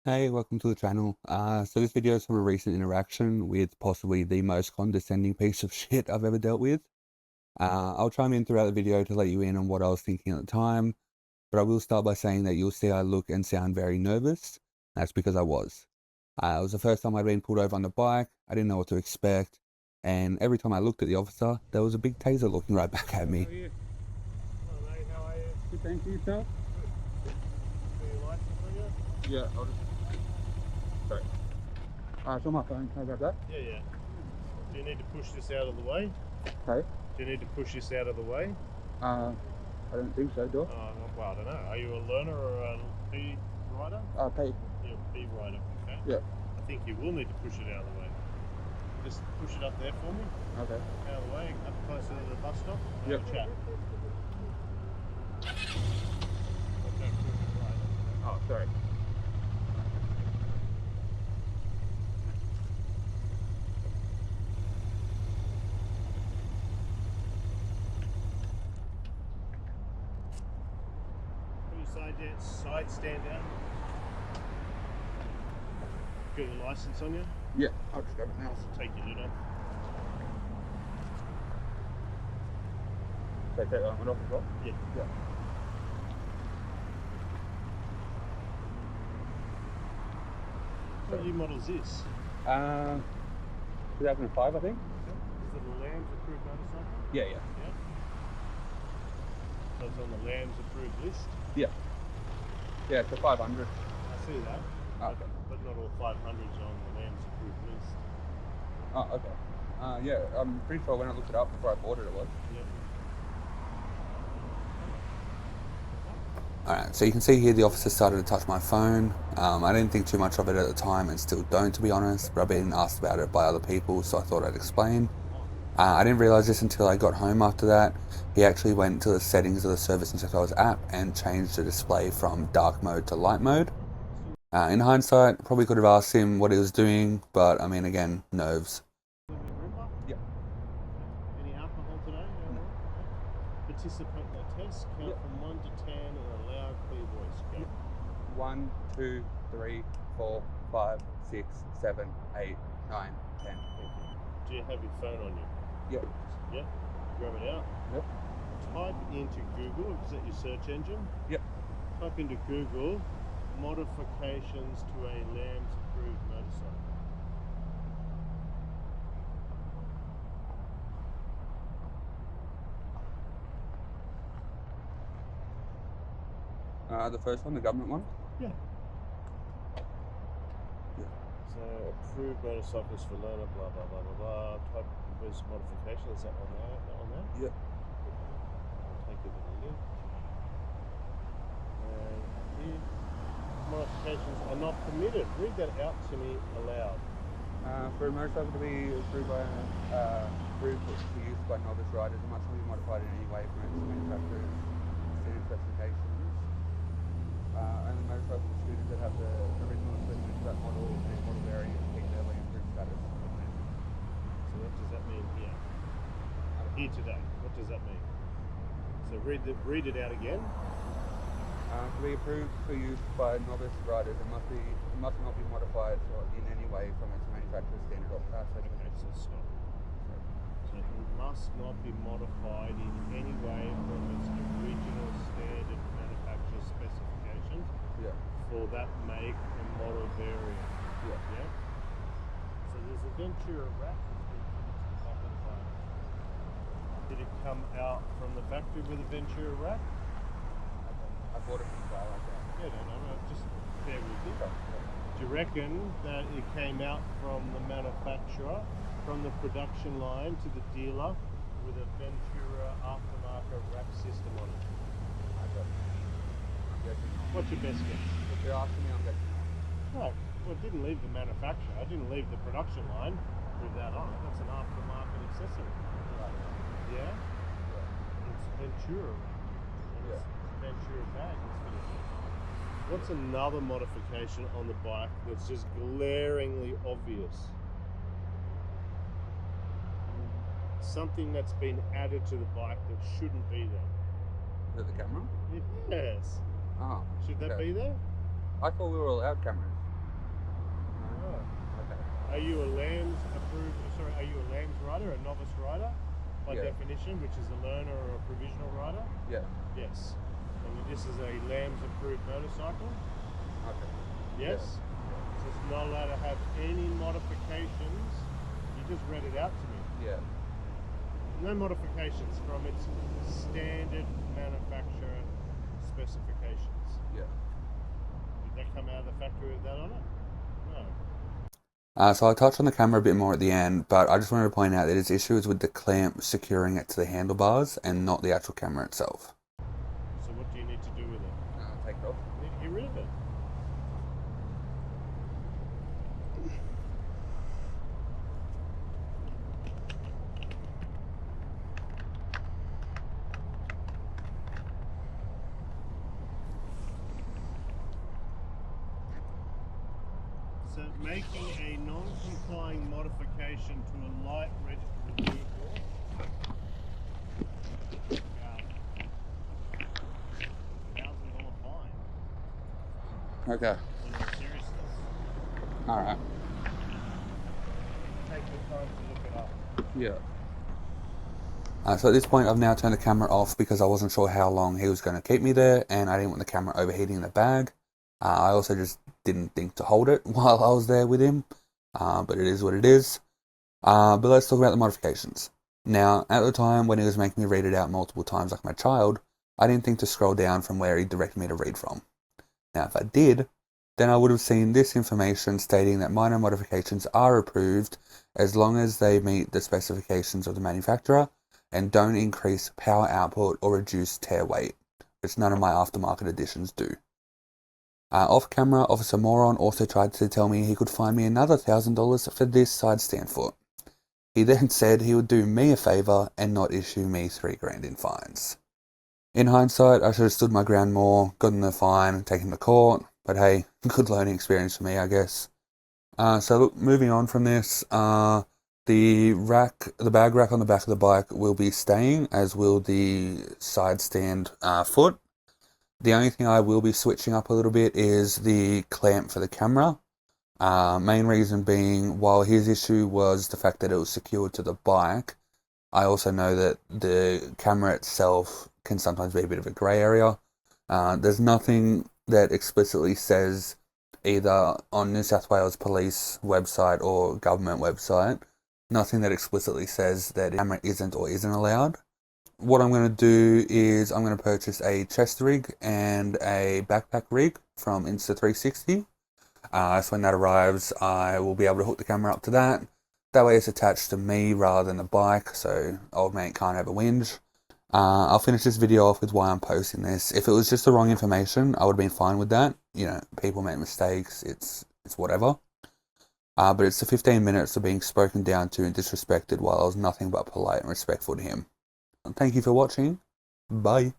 Hey, welcome to the channel. So this video is from a recent interaction with possibly the most condescending piece of shit I've ever dealt with. I'll chime in throughout the video to let you in on what I was thinking at the time, but I will start by saying that you'll see I look and sound very nervous. That's because I was. It was the first time I'd been pulled over on the bike. I didn't know what to expect, and every time I looked at the officer, there was a big taser looking right back at me. How are you? Hello mate, how are you? Good, thank you, yourself? Good. Got your license on you? Yeah, I'll just... Sorry. It's on my phone, can I grab that? Yeah. Do you need to push this out of the way? Okay. Do you need to push this out of the way? I don't think so, do I? Well, I don't know. Are you a learner or a P rider? P. You're a P rider, okay. Yeah. I think you will need to push it out of the way. Just push it up there for me. Okay. Out of the way, up closer to the bus stop. Yep. Have a chat. Oh, sorry. Put your side stand down. Got your license on you? Yeah, I'll just grab it now. So take your lid off. Take that one off as well? Yeah. What year model is this? 2005, I think. Okay. Is it a Lambs approved motorcycle? Yeah. So it's on the Lambs approved list? Yeah. Yeah, it's a 500. I see that. Oh, okay. But not all 500s are on the Lambs approved list. Oh, okay. Yeah, I'm pretty sure when I looked it up before I bought it, it was. Yeah. Alright, so you can see here the officer started to touch my phone. I didn't think too much of it at the time and still don't, to be honest, but I've been asked about it by other people, so I thought I'd explain. I didn't realise this until I got home after that. He actually went to the settings of the Service Instructors app and changed the display from dark mode to light mode. In hindsight, probably could have asked him what he was doing, but I mean, again, nerves. Yep. Any alcohol today? No. Participate in the test. Count from 1 to 10 in a loud, clear voice. Go. 1, 2, 3, 4, 5, 6, 7, 8, 9, 10. Thank you. Do you have your phone on you? Yep. Yeah? Grab it out. Yep. Type into Google, is that your search engine? Yep. Type into Google modifications to a Lambs approved motorcycle. The first one, the government one? Yeah. So approved motorcycles for learner, blah blah blah blah blah. Type was modification, is that on there? That on there? Yep. I'll take it with a link. And here, modifications are not permitted. Read that out to me aloud. For a motorcycle to be approved for use by novice riders, it must not be modified in any way from its manufacturer's standard specifications. Only motorcycle scooters that have the original equipment for that model and model variant keep their land approved status. So what does that mean here? Here today, what does that mean? So read it out again. To be approved for use by novice riders, it must not be modified in any way from its manufacturer's standard specifications. Okay, so stop. So it must not be modified in any way from its original standard manufacturer specifications for that make and model variant. Yeah. So there's a Ventura rack that's been fitted to the back of the bike. Did it come out from the factory with a Ventura rack? I bought it from the car like that. Yeah, no, just bear with me. Do you reckon that it came out from the manufacturer, from the production line to the dealer with a Ventura aftermarket rack system on it? I'm guessing not. What's your best guess? If you're asking me, I'm guessing not. No, well, it didn't leave the manufacturer, it didn't leave the production line with that on it. That's an aftermarket accessory. Right. Yeah? It's Ventura. And it's Ventura bag is finished. What's another modification on the bike that's just glaringly obvious? Something that's been added to the bike that shouldn't be there. Is it the camera? Yes. Oh. Should that be there? I thought we were allowed cameras. Are you a LAMS approved? Sorry, are you a LAMS rider, a novice rider, by definition, which is a learner or a provisional rider? Yeah. Yes. And this is a LAMS approved motorcycle. Okay. Yes. So it's not allowed to have any modifications. You just read it out to me. Yeah. No modifications from its standard manufacturer specifications. Yeah. Did that come out of the factory with that on it? No. So I touched on the camera a bit more at the end, but I just wanted to point out that his issue is with the clamp securing it to the handlebars and not the actual camera itself. So what do you need to do with it? Take it off. You need to get rid of it. So making a non-complying modification to a light registered vehicle. $1,000 fine. Okay. In all seriousness. Alright. Take the time to look it up. Yeah. So at this point, I've now turned the camera off because I wasn't sure how long he was going to keep me there, and I didn't want the camera overheating in the bag. I also just didn't think to hold it while I was there with him, but it is what it is. But let's talk about the modifications. Now, at the time when he was making me read it out multiple times like my child, I didn't think to scroll down from where he directed me to read from. Now, if I did, then I would have seen this information stating that minor modifications are approved as long as they meet the specifications of the manufacturer and don't increase power output or reduce tear weight, which none of my aftermarket editions do. Off camera, Officer Moron also tried to tell me he could find me another $1,000 for this side stand foot. He then said he would do me a favour and not issue me $3,000 in fines. In hindsight, I should have stood my ground more, gotten the fine, taken to court, but hey, good learning experience for me, I guess. So look, moving on from this, the bag rack on the back of the bike will be staying, as will the side stand foot. The only thing I will be switching up a little bit is the clamp for the camera. Main reason being, while his issue was the fact that it was secured to the bike, I also know that the camera itself can sometimes be a bit of a grey area. There's nothing that explicitly says, either on New South Wales Police website or government website, nothing that explicitly says that the camera isn't or isn't allowed. What I'm going to do is I'm going to purchase a chest rig and a backpack rig from Insta360. So when that arrives, I will be able to hook the camera up to that. That way it's attached to me rather than the bike, so old mate can't have a whinge. I'll finish this video off with why I'm posting this. If it was just the wrong information, I would have been fine with that. You know, people make mistakes, it's whatever. But it's the 15 minutes of being spoken down to and disrespected while I was nothing but polite and respectful to him. Thank you for watching. Bye.